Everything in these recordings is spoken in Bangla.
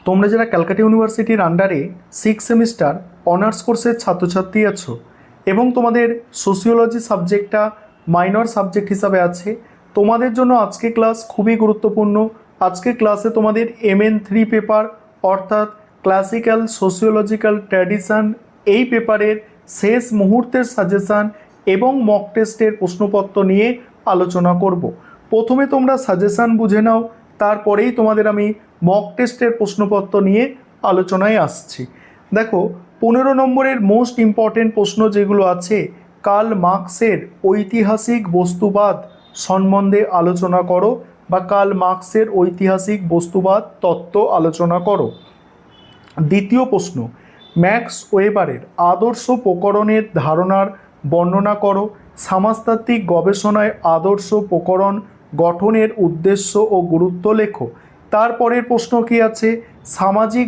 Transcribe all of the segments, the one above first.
তোমরা যারা ক্যালকাটা ইউনিভার্সিটির আন্ডারে 6 সেমিস্টার অনার্স কোর্সের ছাত্রছাত্রী আছো এবং তোমাদের সোশিওলজি সাবজেক্টটা মাইনর সাবজেক্ট হিসাবে আছে, তোমাদের জন্য আজকে ক্লাস খুবই গুরুত্বপূর্ণ। আজকে ক্লাসে তোমাদের MN3 পেপার অর্থাৎ ক্লাসিক্যাল সোশিওলজিক্যাল ট্র্যাডিশন এই পেপারের শেষ মুহূর্তের সাজেশান এবং মক টেস্টের প্রশ্নপত্র নিয়ে আলোচনা করব। প্রথমে তোমরা সাজেশান বুঝে নাও, তারপরেই তোমাদের আমি মক টেস্টের প্রশ্নপত্র নিয়ে আলোচনায় আসছি। দেখো 15 নম্বরের মোস্ট ইম্পর্টেন্ট প্রশ্ন যেগুলো আছে, কার্ল মার্কসের ঐতিহাসিক বস্তুবাদ সম্বন্ধে আলোচনা করো বা কার্ল মার্কসের ঐতিহাসিক বস্তুবাদ তত্ত্ব আলোচনা করো। দ্বিতীয় প্রশ্ন, ম্যাক্স ওয়েবারের আদর্শ প্রকরণের ধারণার বর্ণনা করো। সমাজতাত্ত্বিক গবেষণায় আদর্শ প্রকরণ গঠনের উদ্দেশ্য ও গুরুত্ব লেখো। তারপরের প্রশ্ন কি আছে, সামাজিক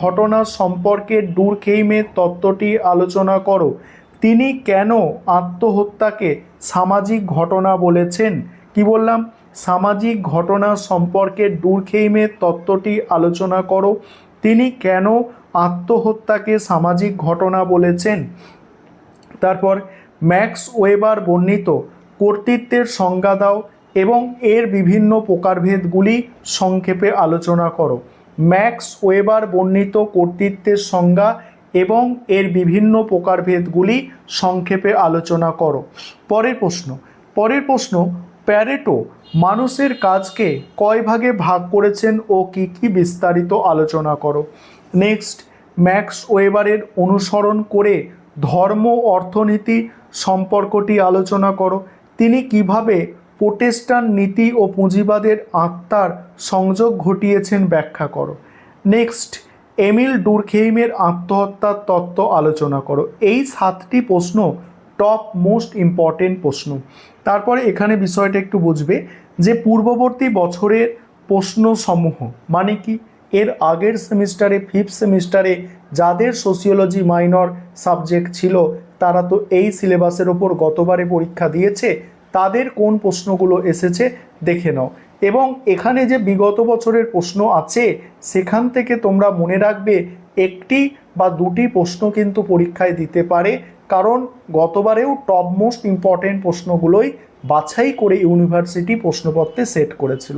ঘটনার সম্পর্কে ডুরখেইমের তত্ত্বটি আলোচনা করো। তিনি কেন আত্মহত্যাকে সামাজিক ঘটনা বলেছেন? কি বললাম? সামাজিক ঘটনা সম্পর্কে ডুরখেইমের তত্ত্বটি আলোচনা করো। তিনি কেন আত্মহত্যাকে সামাজিক ঘটনা বলেছেন? তারপর ম্যাক্স ওয়েবার বর্ণিত কর্তৃত্বের সংজ্ঞা দাও এবং এর বিভিন্ন প্রকারভেদগুলি সংক্ষেপে আলোচনা করো। ম্যাক্স ওয়েবার বর্ণিত কর্তৃত্বের সংজ্ঞা এবং এর বিভিন্ন প্রকারভেদগুলি সংক্ষেপে আলোচনা করো। পরের প্রশ্ন, প্যারেটো মানুষের কাজকে কয় ভাগে ভাগ করেছেন ও কি কি বিস্তারিত আলোচনা করো। নেক্সট, ম্যাক্স ওয়েবারের অনুসরণ করে ধর্ম অর্থনীতি সম্পর্কটি আলোচনা করো। তিনি কিভাবে প্রোটেস্ট্যান্ট নীতি ও পুঁজিবাদের আত্মার সংযোগ ঘটিয়েছেন ব্যাখ্যা করো। নেক্সট, এমিল ডুরখেইমের আত্মহত্যার তত্ত্ব আলোচনা করো। এই 7টি প্রশ্ন টপ মোস্ট ইম্পর্টেন্ট প্রশ্ন। তারপরে এখানে বিষয়টা একটু বুঝবে যে পূর্ববর্তী বছরের প্রশ্নসমূহ মানে কি, এর আগের সেমিস্টারে 5th সেমিস্টারে যাদের সোশিওলজি মাইনর সাবজেক্ট ছিল তারা তো এই সিলেবাসের ওপর গতবারে পরীক্ষা দিয়েছে, তাদের কোন প্রশ্নগুলো এসেছে দেখে নাও। এবং এখানে যে বিগত বছরের প্রশ্ন আছে সেখান থেকে তোমরা মনে রাখবে একটি বা দুটি প্রশ্ন কিন্তু পরীক্ষায় দিতে পারে, কারণ গতবারেও টপ মোস্ট ইম্পর্টেন্ট প্রশ্নগুলোই বাছাই করে ইউনিভার্সিটি প্রশ্নপত্রে সেট করেছিল।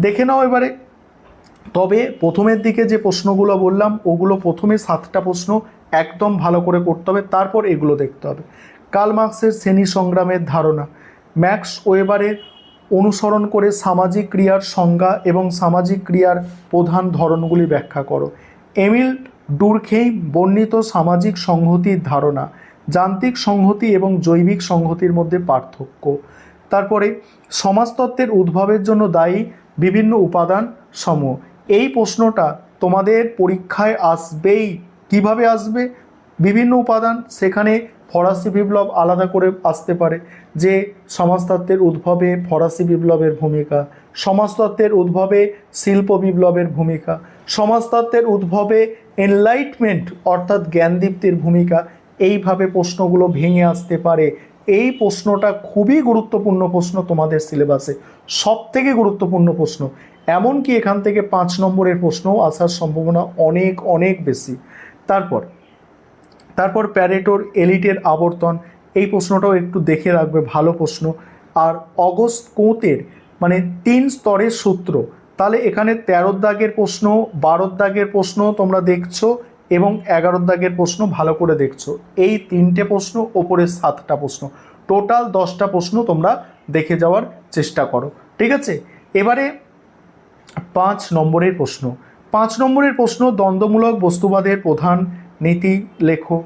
দেখে নাও এবারে। তবে প্রথমের দিকে যে প্রশ্নগুলো বললাম ওগুলো প্রথমে 7টা প্রশ্ন একদম ভালো করে করতে হবে, তারপর এগুলো দেখতে হবে। কার্ল মার্কসের শ্রেণী সংগ্রামের ধারণা, ম্যাক্স ওয়েবারের অনুসরণ করে সামাজিক ক্রিয়ার সংজ্ঞা এবং সামাজিক ক্রিয়ার প্রধান ধরনগুলি ব্যাখ্যা করো। এমিল ডুরখেইম বর্ণিত সামাজিক সংহতির ধারণা, যান্ত্রিক সংহতি এবং জৈবিক সংহতির মধ্যে পার্থক্য। তারপরে সমাজতত্ত্বের উদ্ভবের জন্য দায়ী বিভিন্ন উপাদান সমূহ। এই প্রশ্নটা তোমাদের পরীক্ষায় আসবেই। কিভাবে আসবে? বিভিন্ন উপাদান, সেখানে ফরাসি বিপ্লব আলাদা করে আসতে পারে যে সমাজতত্ত্বের উদ্ভবে ফরাসি বিপ্লবের ভূমিকা, সমাজতত্ত্বের উদ্ভবে শিল্প বিপ্লবের ভূমিকা, সমাজতত্ত্বের উদ্ভবে এনলাইটমেন্ট অর্থাৎ জ্ঞানদীপ্তির ভূমিকা। এইভাবে প্রশ্নগুলো ভেঙে আসতে পারে। এই প্রশ্নটা খুবই গুরুত্বপূর্ণ প্রশ্ন তোমাদের সিলেবাসে, সব থেকে গুরুত্বপূর্ণ প্রশ্ন। এমনকি এখান থেকে 5 নম্বরের প্রশ্নও আসার সম্ভাবনা অনেক অনেক বেশি। তারপর প্যারেটোর এলিটের আবর্তন, এই প্রশ্নটাও একটু দেখে রাখবে, ভালো প্রশ্ন। আর অগস্ট কোঁতের মানে 3 স্তরের সূত্র, তাহলে এখানে 13 দাগের প্রশ্ন, 12 দাগের প্রশ্ন তোমরা দেখছো এবং 11 দাগের প্রশ্ন ভালো করে দেখছো। এই 3টে প্রশ্ন, ওপরে 7টা প্রশ্ন, টোটাল 10টা প্রশ্ন তোমরা দেখে যাওয়ার চেষ্টা করো, ঠিক আছে। এবারে 5 নম্বরের প্রশ্ন, দ্বন্দ্বমূলক বস্তুবাদের প্রধান নীতি লেখো।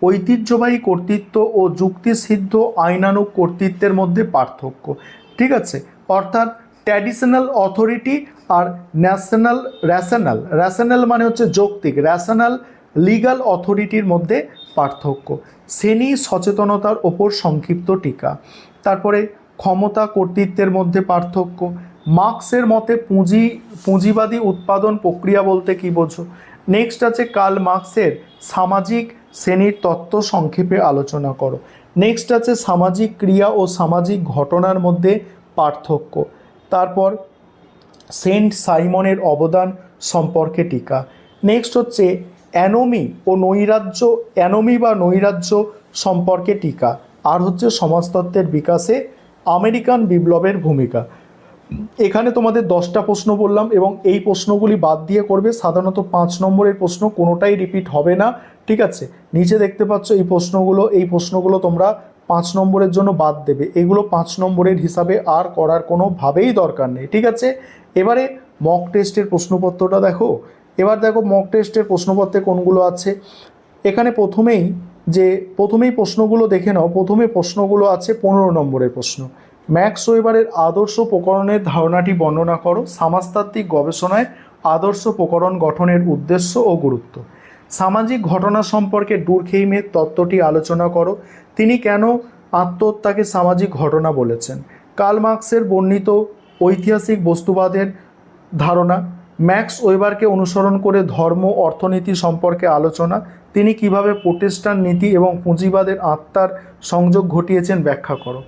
ঐতিহ্যবাহী কর্তৃত্ব ও যুক্তিসিদ্ধ আইনানুগ কর্তৃত্বের মধ্যে পার্থক্য, ঠিক আছে। অর্থাৎ ট্র্যাডিশনাল অথরিটি আর ন্যাশনাল মানে হচ্ছে যৌক্তিক, ন্যাশনাল লিগাল অথরিটির মধ্যে পার্থক্য। শ্রেণী সচেতনতার ওপর সংক্ষিপ্ত টিকা। তারপরে ক্ষমতা কর্তৃত্বের মধ্যে পার্থক্য। মার্কসের মতে পুঁজিবাদী উৎপাদন প্রক্রিয়া বলতে কী বোঝো। নেক্সট আছে কার্ল মার্কসের সামাজিক শ্রেণীর তত্ত্ব সংক্ষেপে আলোচনা করো। নেক্সট আছে সামাজিক ক্রিয়া ও সামাজিক ঘটনার মধ্যে পার্থক্য। তারপর সেন্ট সাইমনের অবদান সম্পর্কে টিকা। নেক্সট হচ্ছে অ্যানোমি বা নৈরাজ্য সম্পর্কে টিকা। আর হচ্ছে সমাজতত্ত্বের বিকাশে আমেরিকান বিপ্লবের ভূমিকা। এখানে তোমাদের 10টা প্রশ্ন বললাম এবং এই প্রশ্নগুলি বাদ দিয়ে করবে। সাধারণত 5 নম্বরের প্রশ্ন কোনোটাই রিপিট হবে না, ঠিক আছে। নিচে দেখতে পাচ্ছ এই প্রশ্নগুলো তোমরা 5 নম্বরের জন্য বাদ দেবে। এগুলো 5 নম্বরের হিসাবে আর করার কোনোভাবেই দরকার নেই, ঠিক আছে। এবারে মক টেস্টের প্রশ্নপত্রটা দেখো। এবার দেখো মক টেস্টের প্রশ্নপত্রে কোনগুলো আছে। এখানে প্রথমেই প্রশ্নগুলো দেখে নাও। প্রথমে প্রশ্নগুলো আছে 15 নম্বরের প্রশ্ন। ম্যাক্স ওয়েবারের আদর্শ প্রকরণের ধারণাটি বর্ণনা করো। সমাজতাত্ত্বিক গবেষণায় আদর্শ প্রকরণ গঠনের উদ্দেশ্য ও গুরুত্ব। সামাজিক ঘটনা সম্পর্কে ডুরখেইমের তত্ত্বটি আলোচনা করো। তিনি কেন আত্মহত্যাকে সামাজিক ঘটনা বলেছেন। কার্ল মার্কসের বর্ণিত ঐতিহাসিক বস্তুবাদের ধারণা। ম্যাক্স ওয়েবারকে অনুসরণ করে ধর্ম অর্থনীতি সম্পর্কে আলোচনা। তিনি কিভাবে প্রোটেস্ট্যান্ট নীতি এবং পুঁজিবাদের আত্মার সংযোগ ঘটিয়েছেন ব্যাখ্যা করো।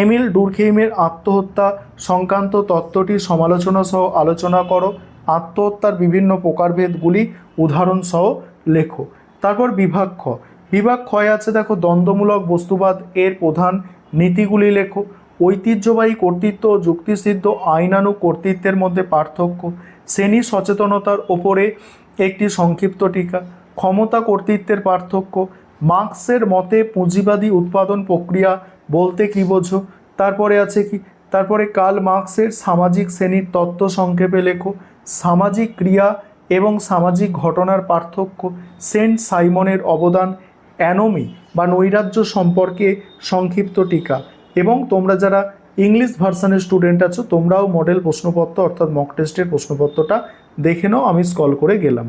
এমিল ডুরখেইমের আত্মহত্যা সংক্রান্ত তত্ত্বটির সমালোচনা সহ আলোচনা করো। আত্মহত্যার বিভিন্ন প্রকারভেদগুলি উদাহরণ সহ লেখো। তারপর বিভাগ ক্ষয় আছে দেখো, দ্বন্দ্বমূলক বস্তুবাদ এর প্রধান নীতিগুলি লেখো। ঐতিহ্যবাহী কর্তৃত্ব ও যুক্তিসিদ্ধ আইনানুগ কর্তৃত্বের মধ্যে পার্থক্য। শ্রেণী সচেতনতার ওপরে একটি সংক্ষিপ্ত টিকা। ক্ষমতা কর্তৃত্বের পার্থক্য। মার্কসের মতে পুঁজিবাদী উৎপাদন প্রক্রিয়া বলতে কী বোঝো। তারপরে কার্ল মার্কসের সামাজিক শ্রেণীর তত্ত্ব সংক্ষেপে লেখো। সামাজিক ক্রিয়া এবং সামাজিক ঘটনার পার্থক্য। সেন্ট সাইমনের অবদান। অ্যানোমি বা নৈরাজ্য সম্পর্কে সংক্ষিপ্ত টিকা। এবং তোমরা যারা ইংলিশ ভার্সনের স্টুডেন্ট আছো তোমরাও মডেল প্রশ্নপত্র অর্থাৎ মক টেস্টের প্রশ্নপত্রটা দেখে নাও, আমি স্ক্রল করে গেলাম।